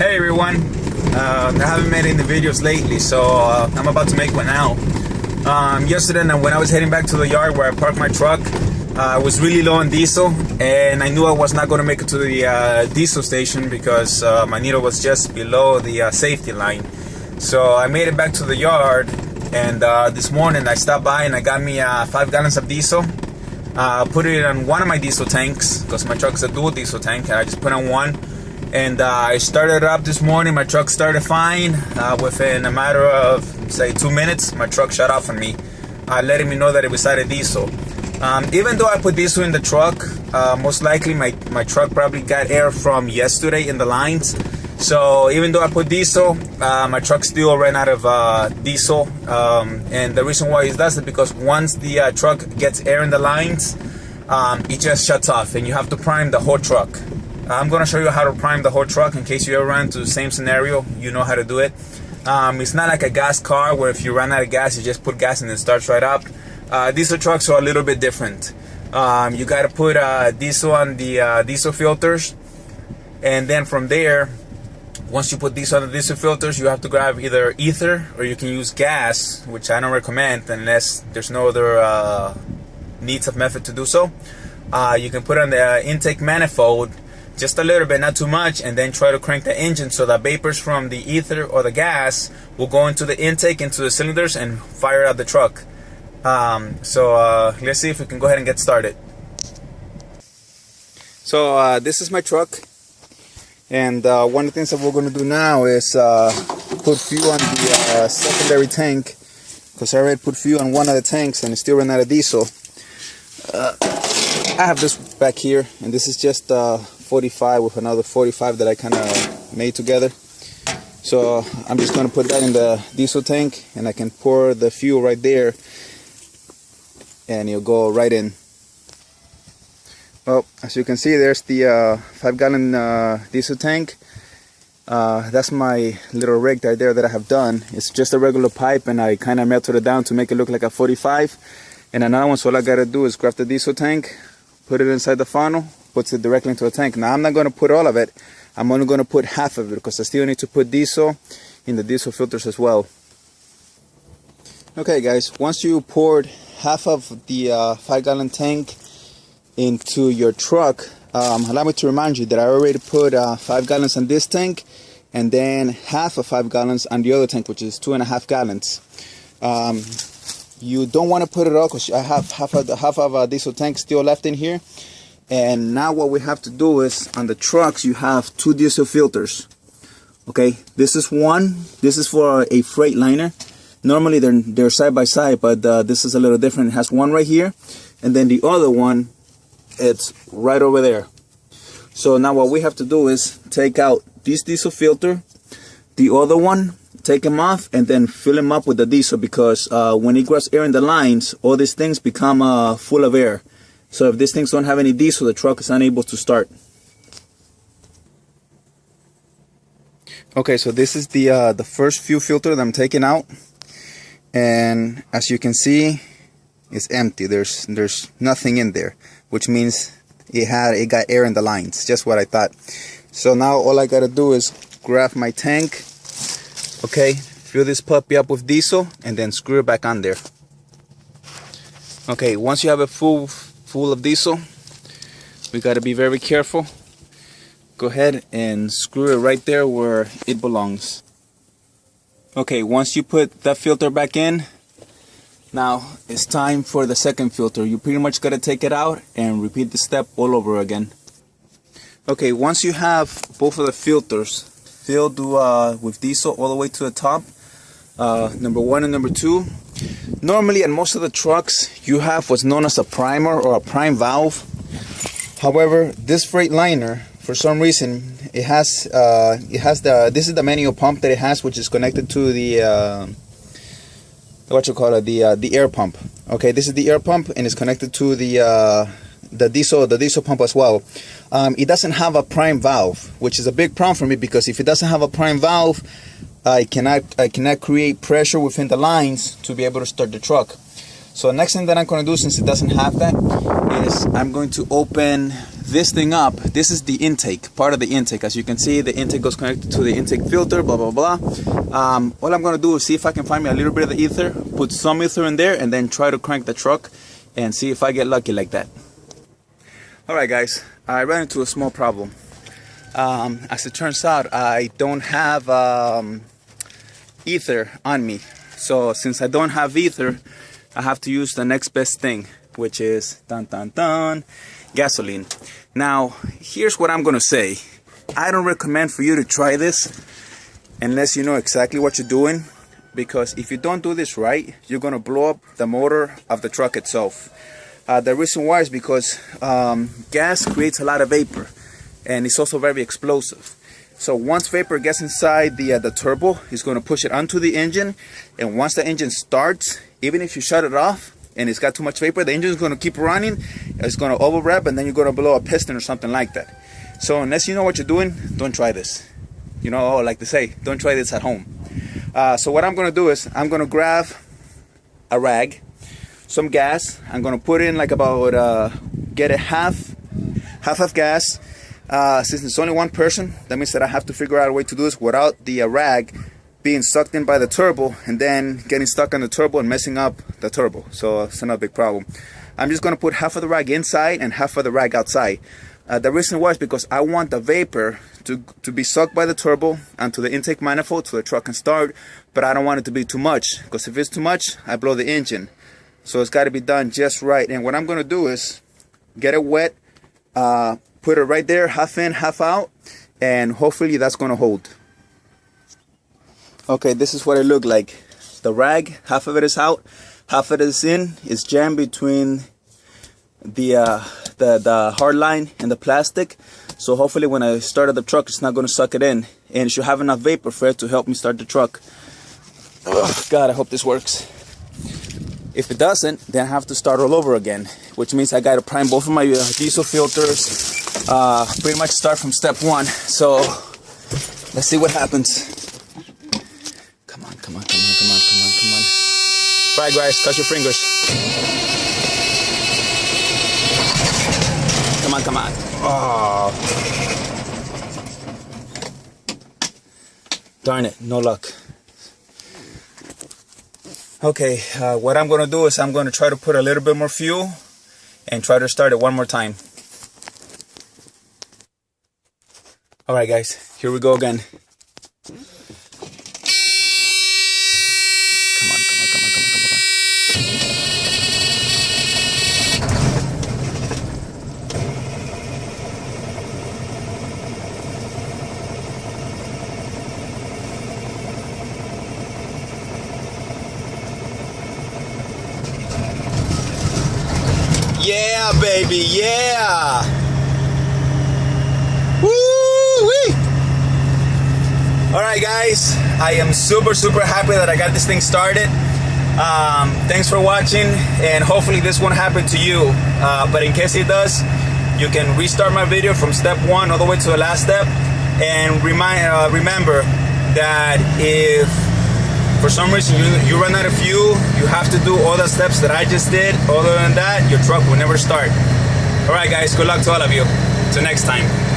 Hey everyone, I haven't made any videos lately, so I'm about to make one now. Yesterday when I was heading back to the yard where I parked my truck, I was really low on diesel, and I knew I was not going to make it to the diesel station because my needle was just below the safety line. So I made it back to the yard, and this morning I stopped by and I got me 5 gallons of diesel. Put it on one of my diesel tanks because my truck is a dual diesel tank, and I just put on one. And I started it up this morning. My truck started fine. Within a matter of, say, 2 minutes, my truck shut off on me, letting me know that it was out of diesel. Even though I put diesel in the truck, most likely my truck probably got air from yesterday in the lines. So even though I put diesel, my truck still ran out of diesel. And the reason why it does it because once the truck gets air in the lines, it just shuts off, and you have to prime the whole truck. I'm going to show you how to prime the whole truck in case you ever run into the same scenario. You know how to do it. It's not like a gas car where if you run out of gas, you just put gas and it starts right up. Diesel trucks are a little bit different. You got to put diesel on the diesel filters, and then from there, once you put diesel on the diesel filters, you have to grab either ether or you can use gas, which I don't recommend unless there's no other needs of method to do so. You can put on the intake manifold just a little bit, not too much, and then try to crank the engine so that vapors from the ether or the gas will go into the intake, into the cylinders, and fire out the truck. Let's see if we can go ahead and get started. So this is my truck, and one of the things that we're going to do now is put fuel on the secondary tank, because I already put fuel on one of the tanks and it's still running out of diesel. I have this back here, and this is just 45 with another 45 that I kind of made together. So I'm just going to put that in the diesel tank, and I can pour the fuel right there and it'll go right in. Well, as you can see, there's the 5-gallon diesel tank. That's my little rig right there that I have done. It's just a regular pipe, and I kind of melted it down to make it look like a 45. And another one, so all I gotta do is grab the diesel tank, put it inside the funnel, puts it directly into the tank. Now I'm not going to put all of it. I'm only going to put half of it because I still need to put diesel in the diesel filters as well. Okay guys, once you poured half of the 5-gallon tank into your truck, allow me to remind you that I already put 5 gallons on this tank, and then half of 5 gallons on the other tank, which is 2.5 gallons. You don't want to put it all because I have half of a diesel tank still left in here. And now what we have to do is, on the trucks you have 2 diesel filters. Okay, this is one. This is for a Freightliner. Normally they're side by side, but this is a little different. It has one right here, and then the other one, it's right over there. So now what we have to do is take out this diesel filter, the other one, take them off, and then fill them up with the diesel, because when it grabs air in the lines, all these things become full of air. So if these things don't have any diesel, the truck is unable to start. Okay, so this is the first fuel filter that I'm taking out, and as you can see, it's empty. There's nothing in there, which means it got air in the lines, just what I thought. So now all I gotta do is grab my tank, okay, fill this puppy up with diesel, and then screw it back on there. Okay, once you have it full of diesel, we got to be very careful. Go ahead and screw it right there where it belongs. Okay, once you put that filter back in, now it's time for the second filter. You pretty much got to take it out and repeat the step all over again. Okay, once you have both of the filters filled with diesel all the way to the top, number 1 and number 2, normally in most of the trucks you have what's known as a primer or a prime valve. However, this Freightliner, for some reason, this is the manual pump that it has, which is connected to the the air pump. Okay, this is the air pump, and it's connected to the diesel pump as well. It doesn't have a prime valve, which is a big problem for me, because if it doesn't have a prime valve, I cannot create pressure within the lines to be able to start the truck. So next thing that I'm going to do, since it doesn't have that, is I'm going to open this thing up. This is the intake, part of the intake. As you can see, the intake goes connected to the intake filter, blah, blah, blah. All I'm going to do is see if I can find me a little bit of the ether, put some ether in there, and then try to crank the truck and see if I get lucky like that. Alright guys, I ran into a small problem. As it turns out, I don't have ether on me. So since I don't have ether, I have to use the next best thing, which is gasoline. Now, here's what I'm gonna say. I don't recommend for you to try this unless you know exactly what you're doing, because if you don't do this right, you're gonna blow up the motor of the truck itself. The reason why is because gas creates a lot of vapor, and it's also very explosive. So once vapor gets inside the turbo, it's going to push it onto the engine, and once the engine starts, even if you shut it off and it's got too much vapor, the engine is going to keep running, it's going to over rev, and then you're going to blow a piston or something like that. So unless you know what you're doing, don't try this. You know, like they say, don't try this at home. So what I'm going to do is I'm going to grab a rag, some gas. I'm going to put in like about get a half of gas. Since it's only one person, that means that I have to figure out a way to do this without the rag being sucked in by the turbo and then getting stuck on the turbo and messing up the turbo. So it's not a big problem. I'm just going to put half of the rag inside and half of the rag outside. The reason why is because I want the vapor to be sucked by the turbo onto the intake manifold so the truck can start, but I don't want it to be too much, because if it's too much, I blow the engine. So it's got to be done just right. And what I'm going to do is get it wet, put it right there, half in, half out, and hopefully that's going to hold. Okay, this is what it looked like. The rag, half of it is out, half of it is in. It's jammed between the hard line and the plastic. So hopefully when I started the truck, it's not going to suck it in. And it should have enough vapor for it to help me start the truck. Oh, God, I hope this works. If it doesn't, then I have to start all over again, which means I got to prime both of my diesel filters, pretty much start from step one. So let's see what happens. Come on, come on, come on, come on, come on, come on. Try, guys, cut your fingers. Come on, come on. Oh. Darn it, no luck. Okay, what I'm going to do is I'm going to try to put a little bit more fuel and try to start it one more time. Alright guys, here we go again. Come on, come on, come on, come on, come on. Yeah, baby, yeah! Woo-wee! Alright guys, I am super happy that I got this thing started. Thanks for watching, and hopefully this won't happen to you. But in case it does, you can restart my video from step one all the way to the last step. And remember that if for some reason you run out of fuel, you have to do all the steps that I just did. Other than that, your truck will never start. Alright guys, good luck to all of you. Till next time.